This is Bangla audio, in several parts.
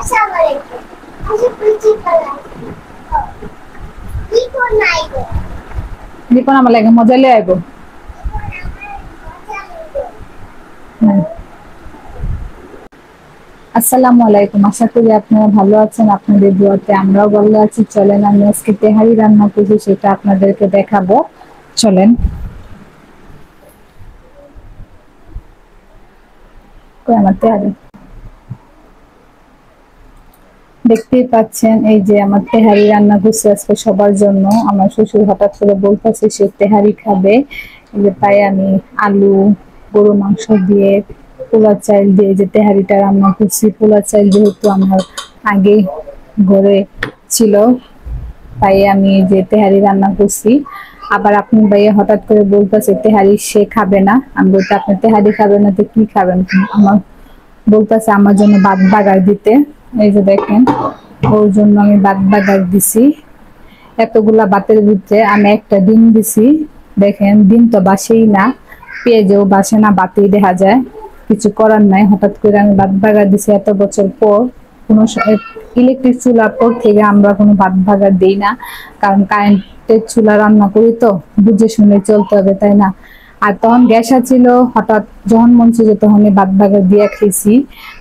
Assalamualaikum. Aku principal lagi. Iko naigo. দীপন আমার লাগে মজা লিয়ে আইব। আসসালামু আলাইকুম, আশা করি আপনারা ভালো আছেন। আপনাদের দোয়াতে আমরাও ভালো আছি। চলেন আমি আজকে তেহারি রান্না করছি, সেটা আপনাদেরকে দেখাবো। চলেন। কই আমার তেহারি? দেখতেই পাচ্ছেন, এই যে আমার তেহারি রান্না করছি আজকে সবার জন্য। আমার শ্বশুর হঠাৎ করে বলতেছে সে তেহারি খাবে, তাই আমি আলু, গরু মাংস দিয়ে, পোলা চাল দিয়ে যে তেহারিটা রান্না করছি। পোলা চাল যেহেতু আমার আগে ঘরে ছিল, তাই আমি যে তেহারি রান্না করছি। আবার আপনি ভাইয়া হঠাৎ করে বলতেছে তেহারি সে খাবে না। আমি বলতে আপনি তেহারি খাবেন না তো কি খাবেন? আমার বলতেছে আমার জন্য ভাত বাগার দিতে। এই যে দেখেন, ওর জন্য আমি ভাত বাগার দিছি। এতগুলা ভাতের ভিতরে আমি একটা ডিম দিছি। দেখেন, ডিম তো বাসেই না, পেঁয়াজও বাসে না, ভাতেই দেখা যায়। কিছু করার নাই, হঠাৎ করে আমি ভাত বাগার দিছি এত বছর পর। কোনো ইলেকট্রিক চুলার পর থেকে আমরা কোনো ভাত বাগার দিই না, কারণ কারেন্টের চুলা রান্না করি তো বুঝে শুনে চলতে হবে, তাই না? আর তখন গ্যাস ছিল, হঠাৎ যখন মন চাইছে তখন ভাত বাগার দিয়ে খেয়েছি।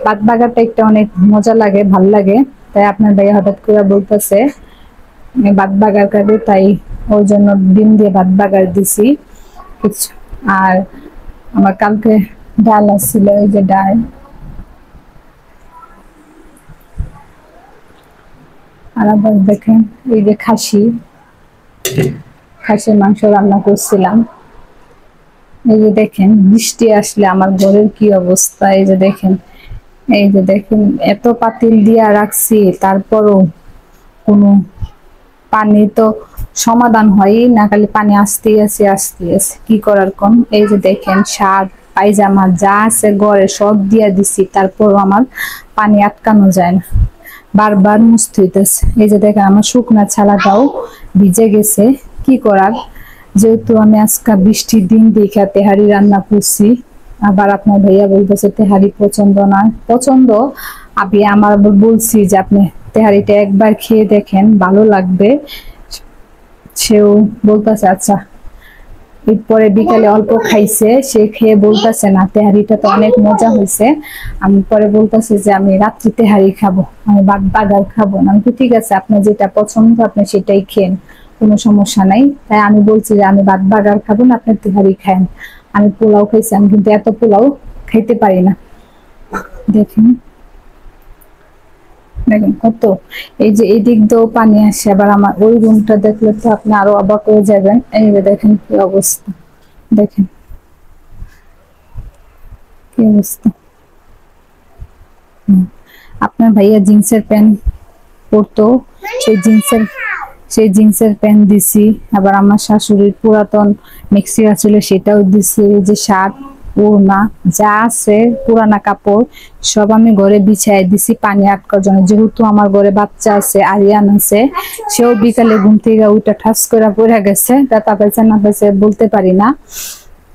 ভাত বাগারটা একটা অনেক মজা লাগে, ভাল লাগে। তাই আপনার ভাইয়া হঠাৎ করে বলতেছে ভাত বাগার খাবে, তাই ওর জন্য ডিম দিয়ে ভাত বাগার দিছি। আর আমার কালকে ডাল আসছিল, এই যে ডাল। আর আবার দেখেন, এই যে খাসির মাংস রান্না করছিলাম। এই যে দেখেন, বৃষ্টি আসলে আমার ঘরের কি অবস্থা। এই যে দেখেন, এই যে দেখেন, এত পাতিল দিয়া রাখছি, তারপরও কোনো পানি তো সমাধান হয়ই না, খালি পানি আসতেই আছে কি করার কম। এই যে দেখেন, শার্ট পায়জামা যা আছে ঘরে সব দিয়া দিছি, তারপরও আমার পানি আটকানো যায় না, বারবার মুছতে হইতেছে। এই যে দেখেন, আমার শুকনা ছালাটাও ভিজে গেছে। কি করার, যেহেতু আমি আজকে বৃষ্টির দিন দেখে তেহারি রান্না করছি। আবার আপনার ভাইয়া বলতেছে তেহারি পছন্দ না। পছন্দ, আমি আমার বলছি যে আপনি তেহারিটা একবার খেয়ে দেখেন, ভালো লাগবে। সেও বলতেছে আচ্ছা। এরপরে বিকালে অল্প খাইছে, সে খেয়ে বলতেছে না তেহারিটা তো অনেক মজা হয়েছে। আমি পরে বলতেছি যে আমি রাত্রি তেহারি খাবো, আমি ভাত বাগার খাবো না। আমি তো ঠিক আছে, আপনার যেটা পছন্দ আপনি সেটাই খেন, কোনো সমস্যা নাই। তাই আমি বলছি যে আমি ভাত বাগার খাবো না, আপনি তেহারি খান। আমি পোলাও খাইছি, আমি কিন্তু এত পোলাও খাইতে পারি না। দেখেন দেখেন কত, এই যে এই দিক দিয়েও পানি আসে। আবার আমার ওই রুমটা দেখলে তো আপনি আরো অবাক হয়ে যাবেন। এই যে দেখেন কি অবস্থা, দেখেন কি অবস্থা। আপনার ভাইয়া জিন্সের প্যান্ট পরতো, সেই জিন্সের প্যান্ট দিছি। আবার আমার শাশুড়ির পুরাতন মেক্সি ছিল, সেটাও দিছি। এই যে শার্ট, ওড়না যা আছে পুরানা কাপড় সব আমি ঘরে বিছাই দিছি পানি আটকার জন্য। যেহেতু আমার ঘরে বাচ্চা আছে, আরিয়ান আছে, সেও বিকালে ঘুম থেকে ওইটা ঠাস করে পড়ে গেছে, ব্যথা পেয়েছে না পেয়েছে বলতে পারি না।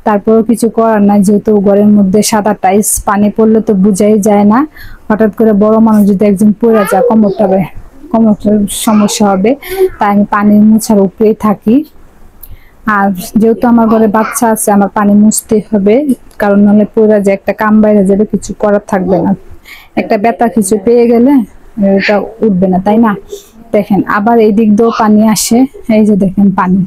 তারপরেও কিছু করার নাই, যেহেতু ঘরের মধ্যে সাদা টাইলস, পানি পড়লে তো বুঝাই যায় না। হঠাৎ করে বড় মানুষ যদি একজন পড়ে যায়, কোমরটার সমস্যা হবে। তাই আমি পানির মুছার উপরেই থাকি। আর যেহেতু আমার ঘরে বাচ্চা আছে, আমার পানি মুছতে হবে, কারণ নাহলে পড়ে যায়, একটা কাম বাইরে যাবে, কিছু করার থাকবে না। একটা ব্যথা কিছু পেয়ে গেলে এটা উঠবে না, তাই না? দেখেন, আবার এই দিক দিয়েও পানি আসে। এই যে দেখেন পানি,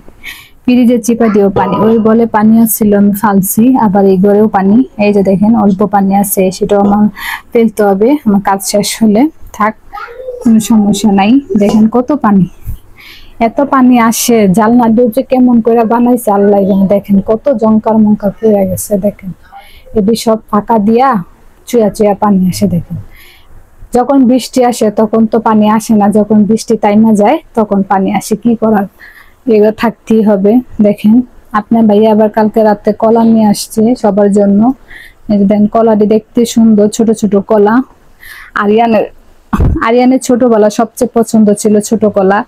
ফ্রিজের চিপা দিয়েও পানি, ওই বলে পানি আসছিল আমি ফালছি। আবার এই ঘরেও পানি, এই যে দেখেন অল্প পানি আছে, সেটাও আমার ফেলতে হবে আমার কাজ শেষ হলে। থাক, কোনো সমস্যা নাই। দেখেন কত পানি, এত পানি আসে। জানলা দিয়ে কেমন করে বানাইছে আল্লাহ জানে। দেখেন কত জঙ্কার মঙ্কার পড়ে গেছে। দেখেন এটি সব ফাঁকা দিয়া চুয়া চুয়া পানি আসে। দেখেন যখন বৃষ্টি আসে তখন তো পানি আসে না, যখন বৃষ্টি তাইমা যায় তখন পানি আসে। কি করার, এগুলো থাকতেই হবে। দেখেন আপনার ভাইয়া আবার কালকে রাতে কলা নিয়ে আসছে সবার জন্য। দেখেন কলাটি দেখতে সুন্দর, ছোট ছোট কলা। আরিয়ানের ছোটবেলা সবচেয়ে পছন্দ ছিল ছোট কলা,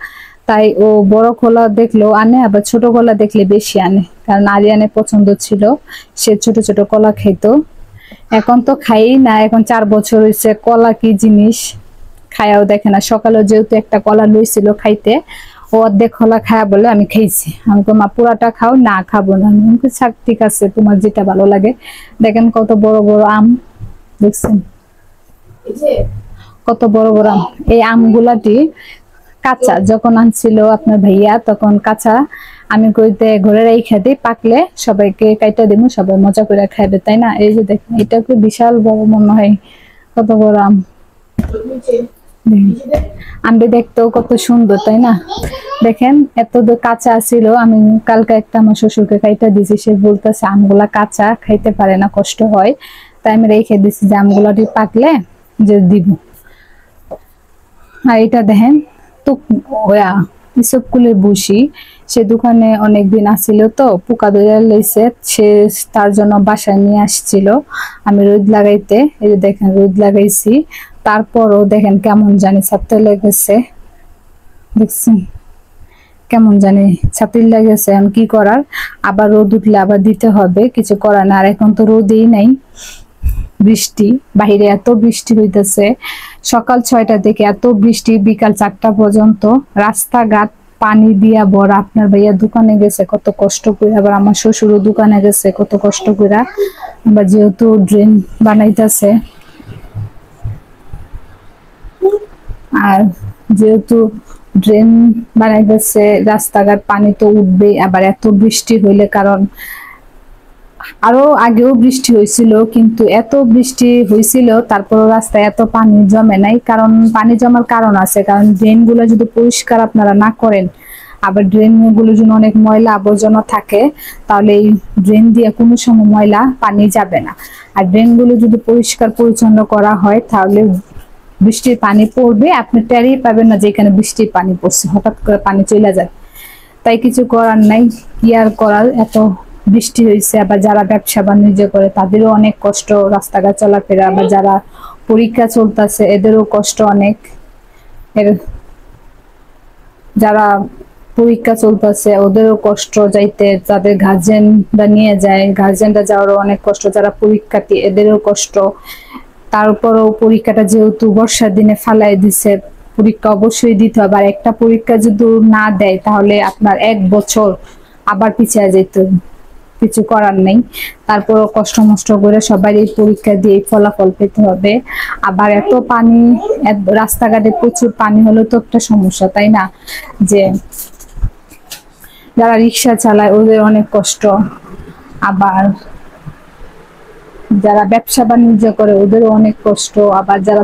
তাই ও বড় কলা দেখলেও আনে, আবার ছোট কলা দেখলে বেশি আনে, কারণ আরিয়ানের পছন্দ ছিল, সে ছোট ছোট কলা খাইতো। এখন তো খাই না, এখন 4 বছর হয়েছে। কলা কি জিনিস খায়াও দেখে না। সকালে যেহেতু একটা কলা লইছিল খাইতে, ও অর্ধেক কলা খায়া বলে আমি খাইছি। আমি মা পুরাটা খাও, না খাবো না। আমি থাক ঠিক আছে, তোমার যেটা ভালো লাগে। দেখেন কত বড় বড় আম, দেখছেন কত বড় বড় আম। এই আমগুলাটি কাঁচা যখন আনছিল আপনার ভাইয়া, তখন কাঁচা আমি কইতে ঘরে রেখে দিই, পাকলে সবাইকে কাইটা দিব, সবাই মজা করে খাইবে, তাই না? এই যে দেখেন, এটা কি বিশাল বড় মনে হয়, কত বড় আম। আমটি দেখতেও কত সুন্দর, তাই না? দেখেন এত কাঁচা ছিল। আমি কালকে একটা আমার শ্বশুরকে খাইতে দিছি, সে বলতেছে আমগুলা কাঁচা খাইতে পারে না, কষ্ট হয়, তাই আমি রেখে দিছি যে আমগুলাটি পাকলে যে দিব। আর এটা দেখেন তো ইসবকুলের বসি, সে দোকানে অনেকদিন আসছিল তো পোকা ধরে লইছে, সে তার জন্য বাসায় নিয়ে আসছিল। আমি রোদ লাগাইতে, এই যে দেখেন রোদ লাগাইছি, তারপরও দেখেন কেমন জানি ছাপতে লেগেছে, দেখছি কেমন জানি ছাতির লেগেছে। এখন কি করার, আবার রোদ উঠলে আবার দিতে হবে, কিছু করার না। আর এখন তো রোদই নাই, বৃষ্টি, বাহিরে এত বৃষ্টি হইতেছে, সকাল 6টা থেকে এত বৃষ্টি, বিকাল 4টা পর্যন্ত। রাস্তাঘাট পানি দিয়া ভরা। আপনার ভাইয়া দোকানে গেছে কত কষ্ট করে, আবার আমার শ্বশুরও দোকানে গেছে কত কষ্ট করে। আবার যেহেতু ড্রেন বানাইতেছে, আর যেহেতু ড্রেন বানাইতেছে, রাস্তাঘাট পানি তো উঠবেই। আবার এত বৃষ্টি হইলে, কারণ আরো আগেও বৃষ্টি হয়েছিল, কিন্তু এত বৃষ্টি হয়েছিল তারপর রাস্তায় এত পানি জমে নাই। কারণ পানি জমার কারণ আছে, কারণ ড্রেন গুলো যদি পরিষ্কার আপনারা না করেন, আবার ড্রেন গুলো যদি অনেক ময়লা আবর্জনা থাকে, তাহলে এই ড্রেন দিয়ে কোনো সময় ময়লা পানি যাবে না। আর ড্রেন গুলো যদি পরিষ্কার পরিচ্ছন্ন করা হয়, তাহলে বৃষ্টির পানি পড়বে, আপনি টেরই পাবেন না যে এখানে বৃষ্টির পানি পড়ছে, হঠাৎ করে পানি চলে যায়। তাই কিছু করার নাই, কি আর করার, এত বৃষ্টি হয়েছে। আবার যারা ব্যবসা বাণিজ্য করে তাদেরও অনেক কষ্ট, রাস্তাঘাট চলাফেরা। আবার যারা পরীক্ষা চলতেছে এদেরও কষ্ট অনেক। যারা পরীক্ষা চলতেছে ওদেরও কষ্ট যাইতে, যাদের গার্জেনরা নিয়ে যায়, গার্জেনরা যাওয়ারও অনেক কষ্ট। যারা পরীক্ষার্থী এদেরও কষ্ট। তারপরও পরীক্ষাটা যেহেতু বর্ষার দিনে ফালাই দিছে, পরীক্ষা অবশ্যই দিতে হবে। আর একটা পরীক্ষা যদি না দেয়, তাহলে আপনার 1 বছর আবার পিছিয়ে যেত, কিছু করার নেই। তারপর কষ্ট মষ্ট করে সবাই এই পরীক্ষা দিয়ে ফলাফল পেতে হবে। আবার এত পানি, রাস্তাঘাটে প্রচুর পানি হলে তো একটা সমস্যা, তাই না? যে যারা রিক্সা চালায় ওদের অনেক কষ্ট, আবার যারা ব্যবসা বাণিজ্য করে ওদেরও অনেক কষ্ট, আবার যারা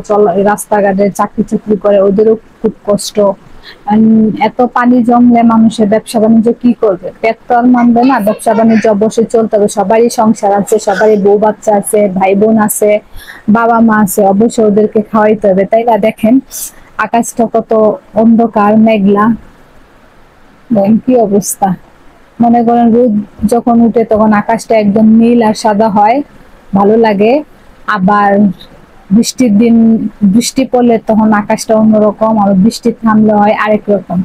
রাস্তাঘাটে চাকরি করে ওদেরও খুব কষ্ট। এত পানি জমলে মানুষের ব্যবসা বাণিজ্য কি করবে? পেট তো আর মানবে না, ব্যবসা বাণিজ্য অবশ্যই চলতে হবে। সবারই সংসার আছে, সবারই বউ বাচ্চা আছে, ভাই বোন আছে, বাবা মা আছে, অবশ্যই ওদেরকে খাওয়াইতে হবে, তাই না? দেখেন আকাশটা কত অন্ধকার, মেঘলা, কি অবস্থা। মনে করেন রোদ যখন উঠে তখন আকাশটা একদম নীল আর সাদা হয়, ভালো লাগে। আবার বৃষ্টির দিন বৃষ্টি পড়লে তখন আকাশটা অন্যরকম, আর বৃষ্টি থামলে হয় আরেক রকম।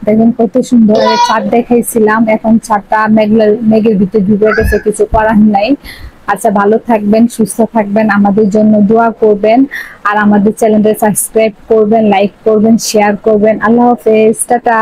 দেখুন কত সুন্দর। ছাদ দেখাইছিলাম, এখন ছাদটা মেঘের ভিতরে ডুবে গেছে, কিছু করার নাই। আচ্ছা, ভালো থাকবেন, সুস্থ থাকবেন, আমাদের জন্য দোয়া করবেন, আর আমাদের চ্যানেলটা সাবস্ক্রাইব করবেন, লাইক করবেন, শেয়ার করবেন। আল্লাহ হাফেজ, টাটা।